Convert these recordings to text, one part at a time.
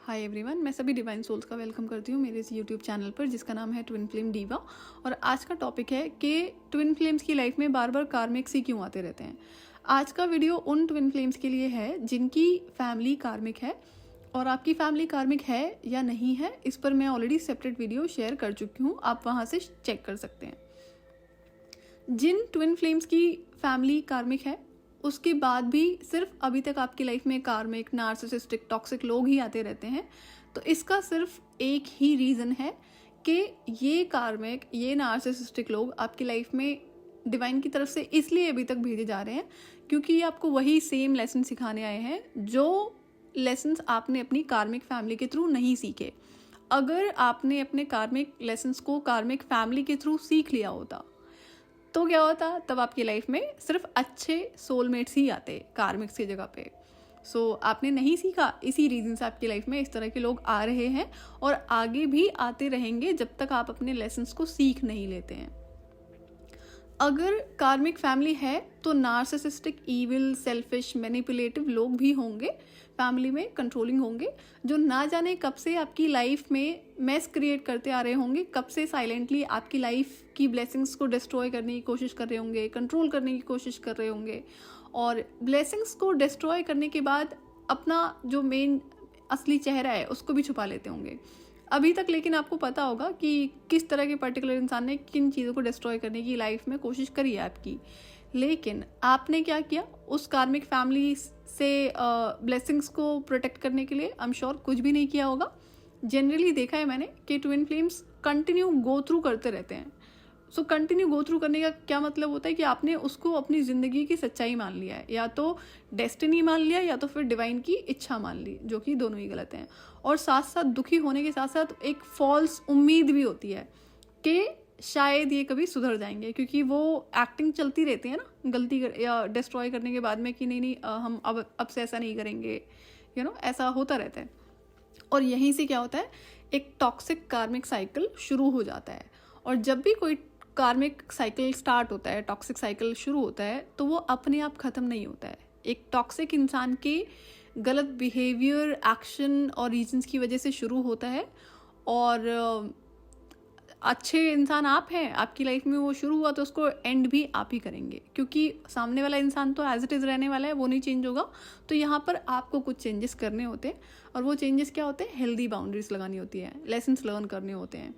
Hi everyone, मैं सभी divine souls का वेलकम करती हूँ मेरे इस यूट्यूब चैनल पर जिसका नाम है ट्विन फ्लेम डीवा। और आज का टॉपिक है कि ट्विन फ्लेम्स की लाइफ में बार बार कार्मिक्स ही क्यों आते रहते हैं। आज का वीडियो उन ट्विन फ्लेम्स के लिए है जिनकी फैमिली कार्मिक है, और आपकी फैमिली कार्मिक है या नहीं है इस पर मैं ऑलरेडी सेपरेट वीडियो शेयर कर चुकी हूँ, आप वहाँ से चेक कर सकते हैं। जिन ट्विन फ्लेम्स की फैमिली कार्मिक है उसके बाद भी सिर्फ अभी तक आपकी लाइफ में कार्मिक, नार्सिसिस्टिक, टॉक्सिक लोग ही आते रहते हैं, तो इसका सिर्फ एक ही रीज़न है कि ये कार्मिक, ये नार्सिसिस्टिक लोग आपकी लाइफ में डिवाइन की तरफ से इसलिए अभी तक भेजे जा रहे हैं क्योंकि ये आपको वही सेम लेसन सिखाने आए हैं जो लेसन्स आपने अपनी कार्मिक फैमिली के थ्रू नहीं सीखे। अगर आपने अपने कार्मिक लेसन्स को कार्मिक फैमिली के थ्रू सीख लिया होता तो क्या होता, तब आपकी लाइफ में सिर्फ अच्छे सोलमेट्स ही आते कार्मिक्स की जगह पे। सो आपने नहीं सीखा, इसी रीज़न से आपकी लाइफ में इस तरह के लोग आ रहे हैं और आगे भी आते रहेंगे जब तक आप अपने लेसन्स को सीख नहीं लेते हैं। अगर कार्मिक फैमिली है तो नार्सिसिस्टिक, ईविल, सेल्फिश, मैनिपुलेटिव लोग भी होंगे फैमिली में, कंट्रोलिंग होंगे, जो ना जाने कब से आपकी लाइफ में मैस क्रिएट करते आ रहे होंगे, कब से साइलेंटली आपकी लाइफ की ब्लेसिंग्स को डिस्ट्रॉय करने की कोशिश कर रहे होंगे, कंट्रोल करने की कोशिश कर रहे होंगे, और ब्लेसिंग्स को डिस्ट्रॉय करने के बाद अपना जो मेन असली चेहरा है उसको भी छुपा लेते होंगे अभी तक। लेकिन आपको पता होगा कि किस तरह के पर्टिकुलर इंसान ने किन चीज़ों को डिस्ट्रॉय करने की लाइफ में कोशिश करी है आपकी। लेकिन आपने क्या किया, उस कार्मिक फैमिली से ब्लेसिंग्स को प्रोटेक्ट करने के लिए आई एम श्योर कुछ भी नहीं किया होगा। जनरली देखा है मैंने कि twin flames continue go through करते रहते हैं। सो कंटिन्यू गो थ्रू करने का क्या मतलब होता है कि आपने उसको अपनी ज़िंदगी की सच्चाई मान लिया है, या तो डेस्टिनी मान लिया या तो फिर डिवाइन की इच्छा मान ली, जो कि दोनों ही गलत हैं। और साथ साथ दुखी होने के साथ साथ एक फॉल्स उम्मीद भी होती है कि शायद ये कभी सुधर जाएंगे, क्योंकि वो एक्टिंग चलती रहती है ना गलती या डिस्ट्रॉय करने के बाद में कि नहीं हम अब से ऐसा नहीं करेंगे, ऐसा होता रहता है। और यहीं से क्या होता है, एक टॉक्सिक कार्मिक साइकिल शुरू हो जाता है। और जब भी कोई कार्मिक साइकिल स्टार्ट होता है, टॉक्सिक साइकिल शुरू होता है, तो वो अपने आप ख़त्म नहीं होता है। एक टॉक्सिक इंसान के गलत बिहेवियर, एक्शन और रीजंस की वजह से शुरू होता है, और अच्छे इंसान आप हैं, आपकी लाइफ में वो शुरू हुआ तो उसको एंड भी आप ही करेंगे, क्योंकि सामने वाला इंसान तो एज इट इज़ रहने वाला है, वो नहीं चेंज होगा। तो यहाँ पर आपको कुछ चेंजेस करने होते हैं, और वो चेंजेस क्या होते हैं, हेल्दी बाउंड्रीज लगानी होती है, लेसन्स लर्न करने होते हैं।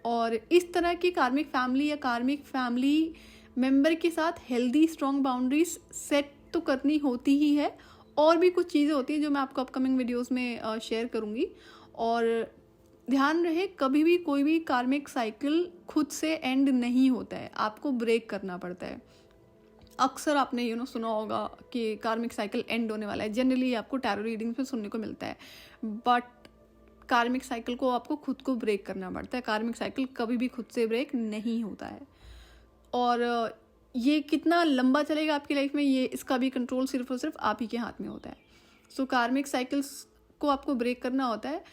और इस तरह की कार्मिक फैमिली या कार्मिक फैमिली मेंबर के साथ हेल्दी स्ट्रॉन्ग बाउंड्रीज सेट तो करनी होती ही है। और भी कुछ चीज़ें होती हैं जो मैं आपको अपकमिंग वीडियोस में शेयर करूँगी। और ध्यान रहे, कभी भी कोई भी कार्मिक साइकिल खुद से एंड नहीं होता है, आपको ब्रेक करना पड़ता है। अक्सर आपने सुना होगा कि कार्मिक साइकिल एंड होने वाला है, जनरली आपको टैरो रीडिंग्स में सुनने को मिलता है। बट कार्मिक साइकिल को आपको खुद को ब्रेक करना पड़ता है। कार्मिक साइकिल कभी भी खुद से ब्रेक नहीं होता है। और ये कितना लंबा चलेगा आपकी लाइफ में, ये इसका भी कंट्रोल सिर्फ और सिर्फ आप ही के हाथ में होता है। सो कार्मिक साइकिल्स को आपको ब्रेक करना होता है।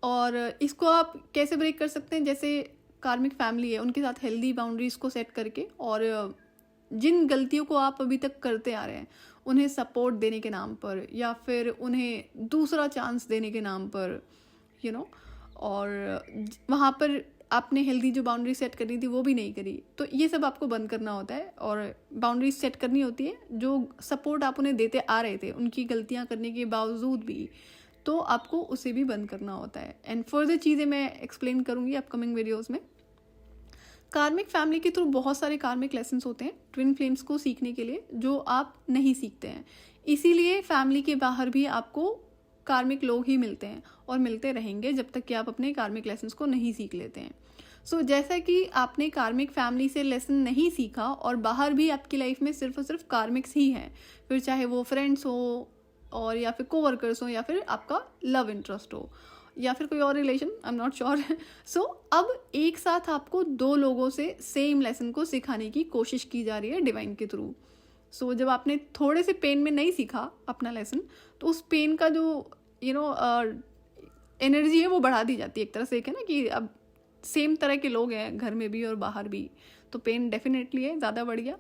और इसको आप कैसे ब्रेक कर सकते हैं, जैसे कार्मिक फैमिली है उनके साथ हेल्दी बाउंड्रीज को सेट करके, और जिन गलतियों को आप अभी तक करते आ रहे हैं उन्हें सपोर्ट देने के नाम पर, या फिर उन्हें दूसरा चांस देने के नाम पर, और वहाँ पर आपने हेल्दी जो बाउंड्री सेट करनी थी वो भी नहीं करी। तो ये सब आपको बंद करना होता है, और बाउंड्री सेट करनी होती है। जो सपोर्ट आप उन्हें देते आ रहे थे उनकी गलतियाँ करने के बावजूद भी, तो आपको उसे भी बंद करना होता है। एंड फर्दर चीज़ें मैं एक्सप्लेन करूँगी अपकमिंग वीडियोज़ में। कार्मिक फैमिली के थ्रू बहुत सारे कार्मिक लेसन्स होते हैं ट्विन फ्लेम्स को सीखने के लिए, जो आप नहीं सीखते हैं। इसीलिए फैमिली के बाहर भी आपको कार्मिक लोग ही मिलते हैं और मिलते रहेंगे जब तक कि आप अपने कार्मिक लेसन्स को नहीं सीख लेते हैं। सो जैसा कि आपने कार्मिक फैमिली से लेसन नहीं सीखा और बाहर भी आपकी लाइफ में सिर्फ और सिर्फ कार्मिक्स ही हैं, फिर चाहे वो फ्रेंड्स हो, और या फिर कोवर्कर्स हो, या फिर आपका लव इंटरेस्ट हो, या फिर कोई और relation, I am not sure. So अब एक साथ आपको दो लोगों से सेम लेसन को सिखाने की कोशिश की जा रही है डिवाइन के थ्रू। सो जब आपने थोड़े से पेन में नहीं सीखा अपना लेसन, तो उस पेन का जो एनर्जी है वो बढ़ा दी जाती है एक तरह से। एक है ना कि अब सेम तरह के लोग हैं घर में भी और बाहर भी, तो पेन डेफिनेटली है, ज़्यादा बढ़ गया।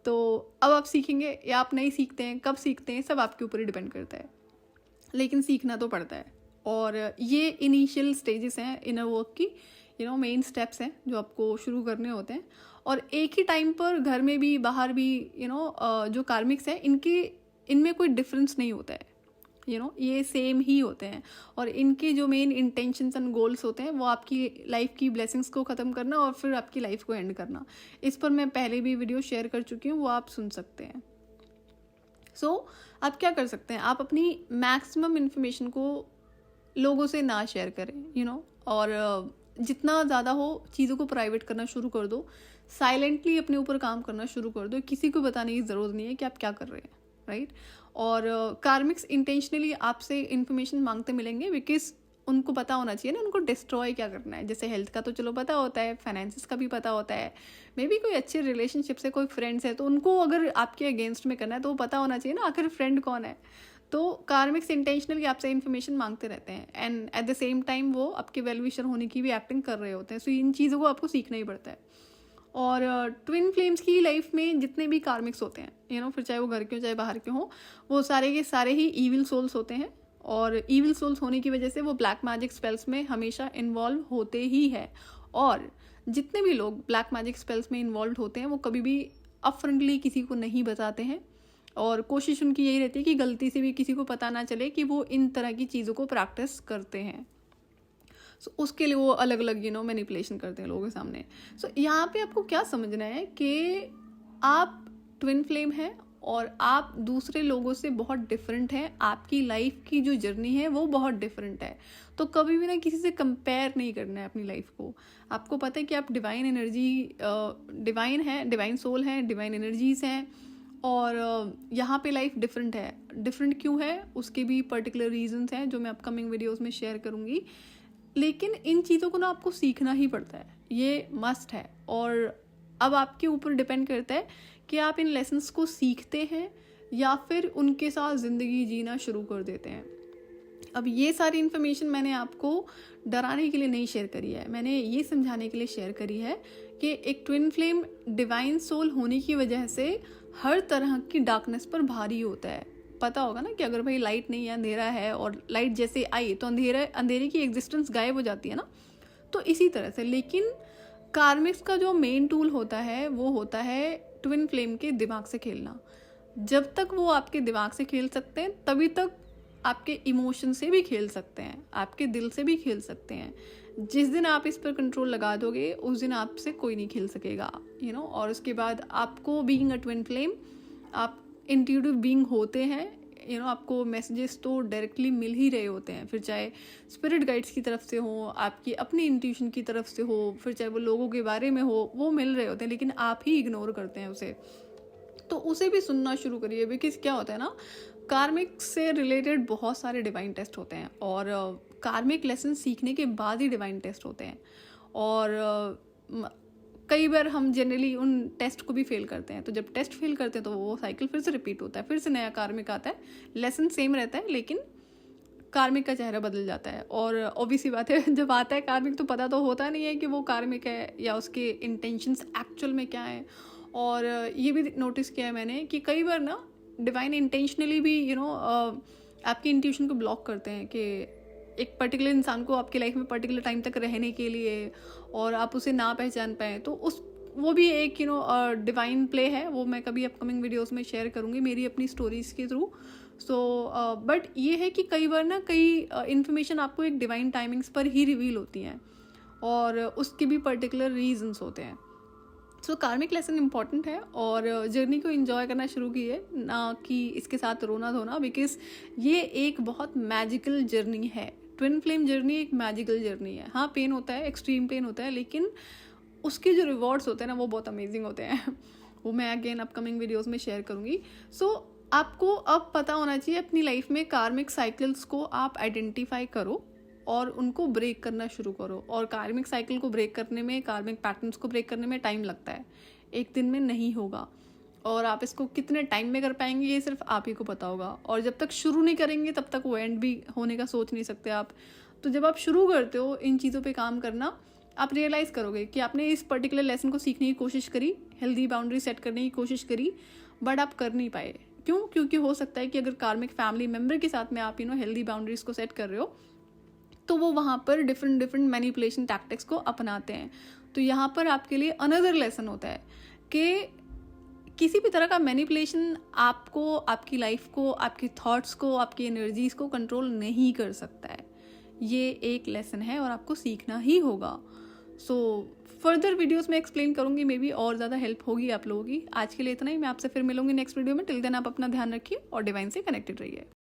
तो अब आप सीखेंगे या आप नहीं सीखते हैं, कब सीखते हैं, सब आपके ऊपर ही डिपेंड करता है। लेकिन सीखना तो पड़ता है, और ये इनिशियल स्टेजेस हैं इनर वर्क की, मेन स्टेप्स हैं जो आपको शुरू करने होते हैं। और एक ही टाइम पर घर में भी बाहर भी जो कार्मिक्स हैं इनमें कोई डिफरेंस नहीं होता है, ये सेम ही होते हैं। और इनके जो मेन इंटेंशंस एंड गोल्स होते हैं वो आपकी लाइफ की ब्लेसिंग्स को ख़त्म करना और फिर आपकी लाइफ को एंड करना। इस पर मैं पहले भी वीडियो शेयर कर चुकी हूँ, वो आप सुन सकते हैं। आप क्या कर सकते हैं, आप अपनी मैक्सिमम इन्फॉर्मेशन को लोगों से ना शेयर करें, और जितना ज़्यादा हो चीज़ों को प्राइवेट करना शुरू कर दो, साइलेंटली अपने ऊपर काम करना शुरू कर दो। किसी को बताने की ज़रूरत नहीं है कि आप क्या कर रहे हैं, राइट। और कार्मिक्स इंटेंशनली आपसे इन्फॉर्मेशन मांगते मिलेंगे बिकॉज उनको पता होना चाहिए ना उनको डिस्ट्रॉय क्या करना है। जैसे हेल्थ का तो चलो पता होता है, फाइनेंसिस का भी पता होता है, मे बी कोई अच्छे रिलेशनशिप से कोई फ्रेंड्स है तो उनको अगर आपके अगेंस्ट में करना है तो वो पता होना चाहिए ना आखिर फ्रेंड कौन है। तो कार्मिक्स इंटेंशनली आपसे इन्फॉर्मेशन मांगते रहते हैं and at the same time वो आपके वेल विशर होने की भी एक्टिंग कर रहे होते हैं। सो इन चीज़ों को आपको सीखना ही पड़ता है। और ट्विन फ्लेम्स की लाइफ में जितने भी कार्मिक्स होते हैं, फिर चाहे वो घर के हो चाहे बाहर के हों, वो सारे के सारे ही ईविल सोल्स होते हैं। और ईविल सोल्स होने की वजह से वो ब्लैक मैजिक स्पेल्स में हमेशा इन्वॉल्व होते ही है। और जितने भी लोग ब्लैक मैजिक स्पेल्स में इन्वॉल्व होते हैं वो कभी भी अपफ्रंटली किसी को नहीं बताते हैं और कोशिश उनकी यही रहती है कि गलती से भी किसी को पता ना चले कि वो इन तरह की चीज़ों को प्रैक्टिस करते हैं। उसके लिए वो अलग अलग मैनिपुलेशन करते हैं लोगों के सामने। यहाँ पे आपको क्या समझना है कि आप ट्विन फ्लेम हैं और आप दूसरे लोगों से बहुत डिफरेंट हैं। आपकी लाइफ की जो जर्नी है वो बहुत डिफरेंट है। तो कभी भी ना किसी से कंपेयर नहीं करना है अपनी लाइफ को। आपको पता है कि आप डिवाइन एनर्जी, डिवाइन है, डिवाइन सोल है, डिवाइन एनर्जीज हैं। और यहाँ पे लाइफ डिफरेंट है। डिफरेंट क्यों है उसके भी पर्टिकुलर रीजंस हैं जो मैं अपकमिंग वीडियोस में शेयर करूँगी। लेकिन इन चीज़ों को ना आपको सीखना ही पड़ता है, ये मस्ट है। और अब आपके ऊपर डिपेंड करता है कि आप इन लेसन्स को सीखते हैं या फिर उनके साथ ज़िंदगी जीना शुरू कर देते हैं। अब ये सारी इन्फॉर्मेशन मैंने आपको डराने के लिए नहीं शेयर करी है, मैंने ये समझाने के लिए शेयर करी है कि एक ट्विन फ्लेम डिवाइन सोल होने की वजह से हर तरह की डार्कनेस पर भारी होता है। पता होगा ना कि अगर भाई लाइट नहीं है, अंधेरा है, और लाइट जैसे आई तो अंधेरे की एग्जिस्टेंस गायब हो जाती है ना। तो इसी तरह से लेकिन कार्मिक्स का जो मेन टूल होता है वो होता है ट्विन फ्लेम के दिमाग से खेलना। जब तक वो आपके दिमाग से खेल सकते हैं तभी तक आपके इमोशन से भी खेल सकते हैं, आपके दिल से भी खेल सकते हैं। जिस दिन आप इस पर कंट्रोल लगा दोगे उस दिन आपसे कोई नहीं खेल सकेगा, और उसके बाद आपको बीइंग अ ट्विन फ्लेम आप इंट्यूटिव बीइंग होते हैं। आपको मैसेजेस तो डायरेक्टली मिल ही रहे होते हैं, फिर चाहे स्पिरिट गाइड्स की तरफ से हो, आपकी अपनी इंट्यूशन की तरफ से हो, फिर चाहे वो लोगों के बारे में हो, वो मिल रहे होते हैं लेकिन आप ही इग्नोर करते हैं उसे। तो उसे भी सुनना शुरू करिए बिकॉज क्या होता है ना, कार्मिक से रिलेटेड बहुत सारे डिवाइन टेस्ट होते हैं और कार्मिक लेसन सीखने के बाद ही डिवाइन टेस्ट होते हैं। और कई बार हम जनरली उन टेस्ट को भी फेल करते हैं। तो जब टेस्ट फेल करते हैं तो वो साइकिल फिर से रिपीट होता है, फिर से नया कार्मिक आता है, लेसन सेम रहता है लेकिन कार्मिक का चेहरा बदल जाता है। और ऑब्वियसली बात है जब आता है कार्मिक तो पता तो होता नहीं है कि वो कार्मिक है या उसके इंटेंशंस एक्चुअल में क्या है। और ये भी नोटिस किया है मैंने कि कई बार ना डिवाइन इंटेंशनली भी आपकी इंट्यूशन को ब्लॉक करते हैं कि एक पर्टिकुलर इंसान को आपकी लाइफ में पर्टिकुलर टाइम तक रहने के लिए और आप उसे ना पहचान पाएँ। तो वो भी एक डिवाइन प्ले है, वो मैं कभी अपकमिंग वीडियोस में शेयर करूँगी मेरी अपनी स्टोरीज़ के थ्रू। बट ये है कि कई बार ना कई इन्फॉर्मेशन आपको एक डिवाइन टाइमिंग्स पर ही रिवील होती हैं और उसके भी पर्टिकुलर रीजंस होते हैं। कार्मिक लेसन इंपॉर्टेंट है और जर्नी को एंजॉय करना शुरू कीजिए, ना कि इसके साथ रोना धोना, बिकॉज ये एक बहुत मैजिकल जर्नी है। ट्विन फ्लेम जर्नी एक मैजिकल जर्नी है। हाँ पेन होता है, एक्सट्रीम पेन होता है, लेकिन उसके जो रिवॉर्ड्स होते हैं ना वो बहुत अमेजिंग होते हैं। वो मैं अगेन अपकमिंग वीडियोस में शेयर करूँगी। आपको अब पता होना चाहिए अपनी लाइफ में कार्मिक साइकिल्स को आप आइडेंटिफाई करो और उनको ब्रेक करना शुरू करो। और कार्मिक साइकिल को ब्रेक करने में, कार्मिक पैटर्न्स को ब्रेक करने में टाइम लगता है, एक दिन में नहीं होगा। और आप इसको कितने टाइम में कर पाएंगे ये सिर्फ आप ही को पता होगा। और जब तक शुरू नहीं करेंगे तब तक वो एंड भी होने का सोच नहीं सकते आप। तो जब आप शुरू करते हो इन चीज़ों पे काम करना, आप रियलाइज़ करोगे कि आपने इस पर्टिकुलर लेसन को सीखने की कोशिश करी, हेल्दी बाउंड्री सेट करने की कोशिश करी, बट आप कर नहीं पाए। क्यों? क्योंकि हो सकता है कि अगर कार्मिक फैमिली मेम्बर के साथ में आप हेल्दी बाउंड्रीज को सेट कर रहे हो तो वो वहाँ पर डिफरेंट डिफरेंट मैनिपुलेशन टैक्टिक्स को अपनाते हैं। तो यहाँ पर आपके लिए अनदर लेसन होता है कि किसी भी तरह का मैनिपुलेशन आपको, आपकी लाइफ को, आपकी थॉट्स को, आपकी एनर्जीज को कंट्रोल नहीं कर सकता है। ये एक लेसन है और आपको सीखना ही होगा। सो फर्दर वीडियोस में एक्सप्लेन करूँगी, मे बी और ज़्यादा हेल्प होगी आप लोगों की। आज के लिए इतना ही, मैं आपसे फिर मिलूंगी नेक्स्ट वीडियो में। टिल देन आप अपना ध्यान रखिए और डिवाइन से कनेक्टेड रहिए।